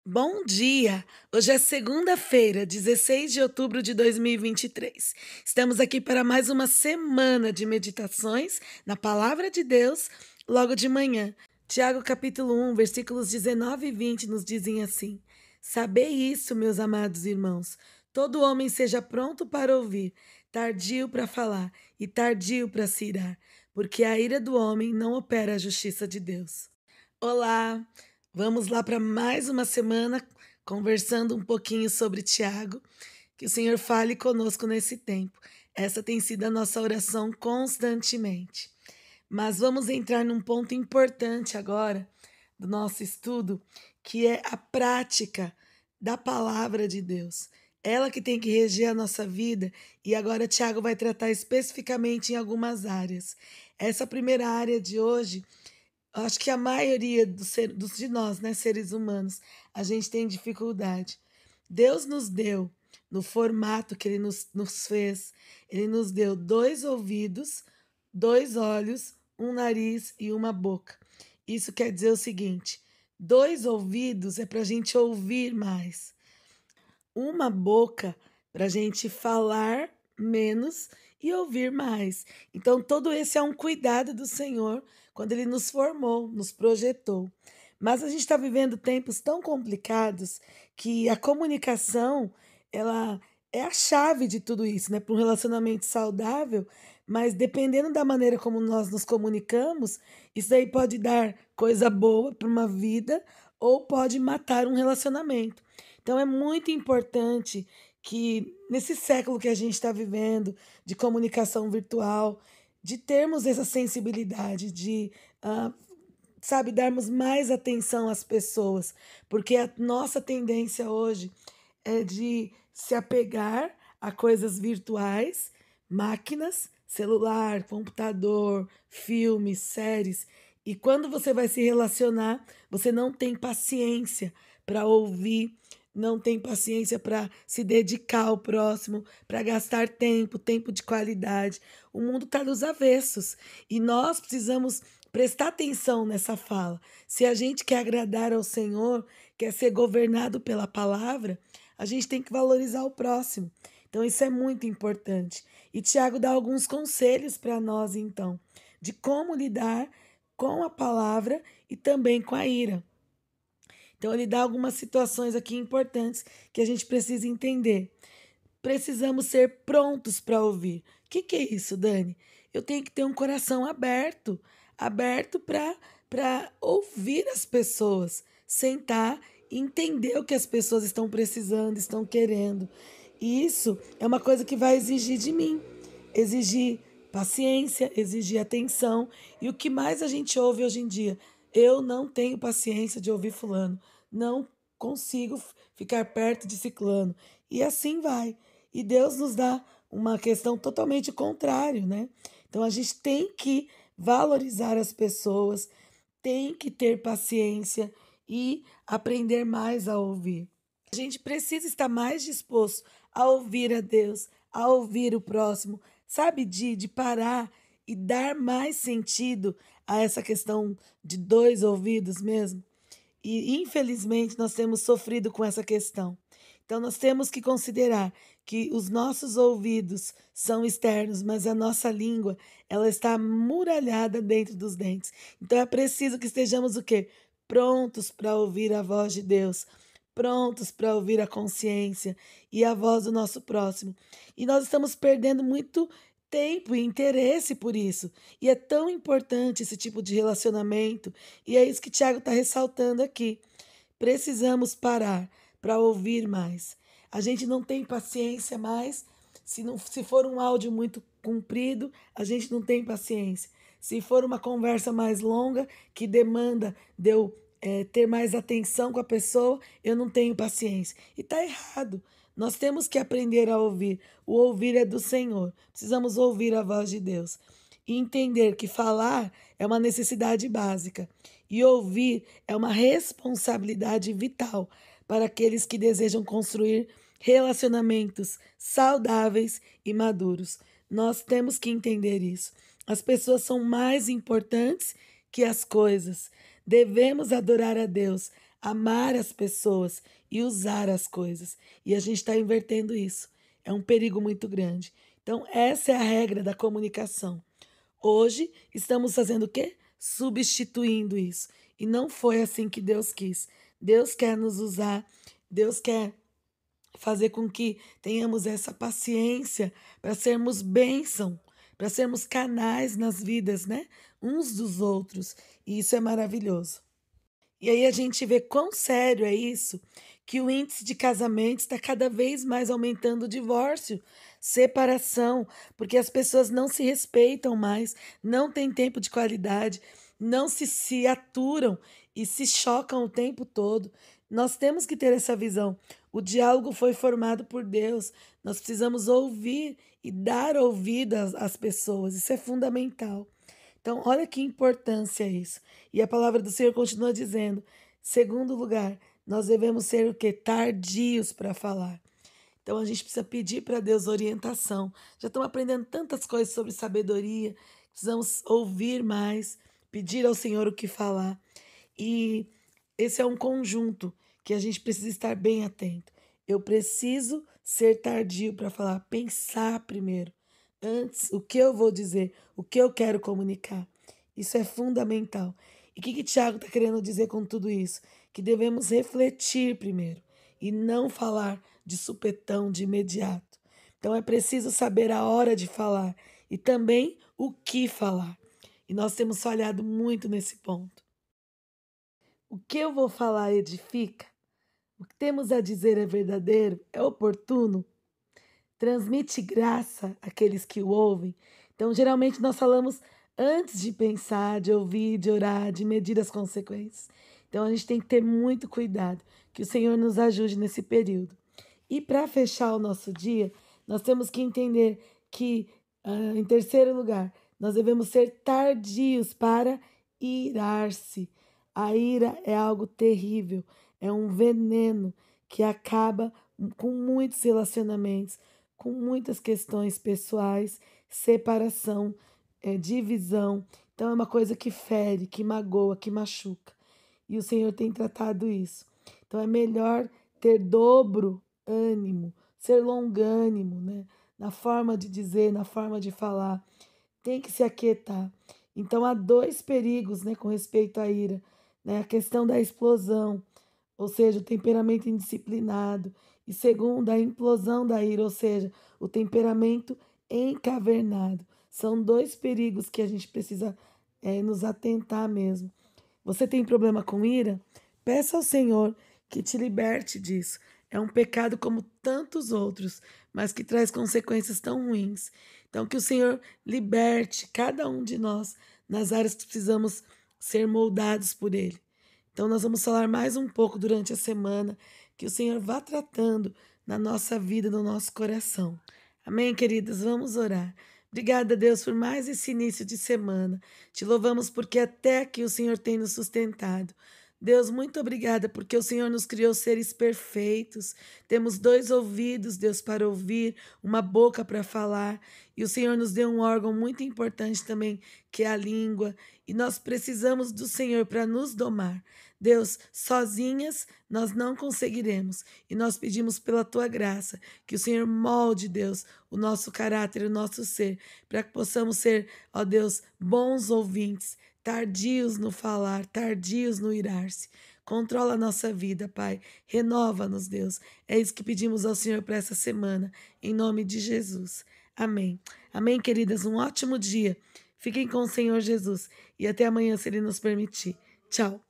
Bom dia! Hoje é segunda-feira, 16 de outubro de 2023. Estamos aqui para mais uma semana de meditações na Palavra de Deus, logo de manhã. Tiago capítulo 1, versículos 19 e 20 nos dizem assim: Sabei isso, meus amados irmãos, todo homem seja pronto para ouvir, tardio para falar e tardio para se irar, porque a ira do homem não opera a justiça de Deus. Olá! Vamos lá para mais uma semana conversando um pouquinho sobre Tiago. Que o Senhor fale conosco nesse tempo. Essa tem sido a nossa oração constantemente. Mas vamos entrar num ponto importante agora do nosso estudo, que é a prática da palavra de Deus. Ela que tem que reger a nossa vida, e agora Tiago vai tratar especificamente em algumas áreas. Essa primeira área de hoje, acho que a maioria de nós, né, seres humanos, a gente tem dificuldade. Deus nos deu, no formato que Ele nos fez, Ele nos deu dois ouvidos, dois olhos, um nariz e uma boca. Isso quer dizer o seguinte: dois ouvidos é para a gente ouvir mais, uma boca para a gente falar menos e ouvir mais. Então, todo esse é um cuidado do Senhor quando Ele nos formou, nos projetou. Mas a gente está vivendo tempos tão complicados que a comunicação, ela é a chave de tudo isso, né? Para um relacionamento saudável, mas dependendo da maneira como nós nos comunicamos, isso aí pode dar coisa boa para uma vida ou pode matar um relacionamento. Então é muito importante que nesse século que a gente está vivendo, de comunicação virtual, de termos essa sensibilidade, de, sabe, darmos mais atenção às pessoas, porque a nossa tendência hoje é de se apegar a coisas virtuais, máquinas, celular, computador, filmes, séries. E quando você vai se relacionar, você não tem paciência para ouvir, não tem paciência para se dedicar ao próximo, para gastar tempo, tempo de qualidade. O mundo está dos avessos e nós precisamos prestar atenção nessa fala. Se a gente quer agradar ao Senhor, quer ser governado pela palavra, a gente tem que valorizar o próximo. Então, isso é muito importante. E Tiago dá alguns conselhos para nós, então, de como lidar com a palavra e também com a ira. Então, ele dá algumas situações aqui importantes que a gente precisa entender. Precisamos ser prontos para ouvir. O que é isso, Dani? Eu tenho que ter um coração aberto, aberto para ouvir as pessoas, sentar e entender o que as pessoas estão precisando, estão querendo. E isso é uma coisa que vai exigir de mim, exigir paciência, exigir atenção. E o que mais a gente ouve hoje em dia? Eu não tenho paciência de ouvir fulano, não consigo ficar perto de ciclano. E assim vai. E Deus nos dá uma questão totalmente contrária, né? Então a gente tem que valorizar as pessoas, tem que ter paciência e aprender mais a ouvir. A gente precisa estar mais disposto a ouvir a Deus, a ouvir o próximo, sabe, de parar e dar mais sentido a essa questão de dois ouvidos mesmo. E infelizmente nós temos sofrido com essa questão. Então nós temos que considerar que os nossos ouvidos são externos, mas a nossa língua, ela está muralhada dentro dos dentes. Então é preciso que estejamos o quê? Prontos para ouvir a voz de Deus, prontos para ouvir a consciência e a voz do nosso próximo. E nós estamos perdendo muito tempo e interesse por isso. E é tão importante esse tipo de relacionamento, e é isso que Tiago está ressaltando aqui. Precisamos parar para ouvir mais. A gente não tem paciência mais. Se for um áudio muito comprido, a gente não tem paciência. Se for uma conversa mais longa, que demanda de eu ter mais atenção com a pessoa, eu não tenho paciência. E está errado. Nós temos que aprender a ouvir. O ouvir é do Senhor. Precisamos ouvir a voz de Deus. E entender que falar é uma necessidade básica. E ouvir é uma responsabilidade vital para aqueles que desejam construir relacionamentos saudáveis e maduros. Nós temos que entender isso. As pessoas são mais importantes que as coisas. Devemos adorar a Deus amar as pessoas e usar as coisas. E a gente está invertendo isso. É um perigo muito grande. Então, essa é a regra da comunicação. Hoje, estamos fazendo o quê? Substituindo isso. E não foi assim que Deus quis. Deus quer nos usar, Deus quer fazer com que tenhamos essa paciência para sermos bênção, para sermos canais nas vidas, né? Uns dos outros. E isso é maravilhoso. E aí a gente vê quão sério é isso, que o índice de casamento está cada vez mais aumentando o divórcio, separação, porque as pessoas não se respeitam mais, não têm tempo de qualidade, não se aturam e se chocam o tempo todo. Nós temos que ter essa visão. O diálogo foi formado por Deus. Nós precisamos ouvir e dar ouvidas às pessoas. Isso é fundamental. Então, olha que importância isso. E a palavra do Senhor continua dizendo: segundo lugar, nós devemos ser o quê? Tardios para falar. Então, a gente precisa pedir para Deus orientação. Já estamos aprendendo tantas coisas sobre sabedoria, precisamos ouvir mais, pedir ao Senhor o que falar. E esse é um conjunto que a gente precisa estar bem atento. Eu preciso ser tardio para falar, pensar primeiro. Antes, o que eu vou dizer, o que eu quero comunicar. Isso é fundamental. E o que Tiago está querendo dizer com tudo isso? Que devemos refletir primeiro e não falar de supetão, de imediato. Então é preciso saber a hora de falar e também o que falar. E nós temos falhado muito nesse ponto. O que eu vou falar edifica? O que temos a dizer é verdadeiro? É oportuno? Transmite graça àqueles que o ouvem? Então, geralmente, nós falamos antes de pensar, de ouvir, de orar, de medir as consequências. Então, a gente tem que ter muito cuidado, que o Senhor nos ajude nesse período. E para fechar o nosso dia, nós temos que entender que, em terceiro lugar, nós devemos ser tardios para irar-se. A ira é algo terrível, é um veneno que acaba com muitos relacionamentos, com muitas questões pessoais, separação, divisão. Então é uma coisa que fere, que magoa, que machuca. E o Senhor tem tratado isso. Então é melhor ter dobro ânimo, ser longânimo, né? Na forma de dizer, na forma de falar. Tem que se aquietar. Então há dois perigos, né, com respeito à ira, né? A questão da explosão, ou seja, o temperamento indisciplinado, e segundo, a implosão da ira, ou seja, o temperamento encavernado. São dois perigos que a gente precisa nos atentar mesmo. Você tem problema com ira? Peça ao Senhor que te liberte disso. É um pecado como tantos outros, mas que traz consequências tão ruins. Então, que o Senhor liberte cada um de nós nas áreas que precisamos ser moldados por Ele. Então, nós vamos falar mais um pouco durante a semana, que o Senhor vá tratando na nossa vida, no nosso coração. Amém, queridas? Vamos orar. Obrigada, Deus, por mais esse início de semana. Te louvamos porque até aqui o Senhor tem nos sustentado. Deus, muito obrigada porque o Senhor nos criou seres perfeitos. Temos dois ouvidos, Deus, para ouvir, uma boca para falar. E o Senhor nos deu um órgão muito importante também, que é a língua. E nós precisamos do Senhor para nos domar. Deus, sozinhas nós não conseguiremos. E nós pedimos pela tua graça que o Senhor molde, Deus, o nosso caráter, o nosso ser, para que possamos ser, ó Deus, bons ouvintes, tardios no falar, tardios no irar-se. Controla a nossa vida, Pai. Renova-nos, Deus. É isso que pedimos ao Senhor para essa semana, em nome de Jesus. Amém. Amém, queridas. Um ótimo dia. Fiquem com o Senhor Jesus e até amanhã, se Ele nos permitir. Tchau.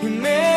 e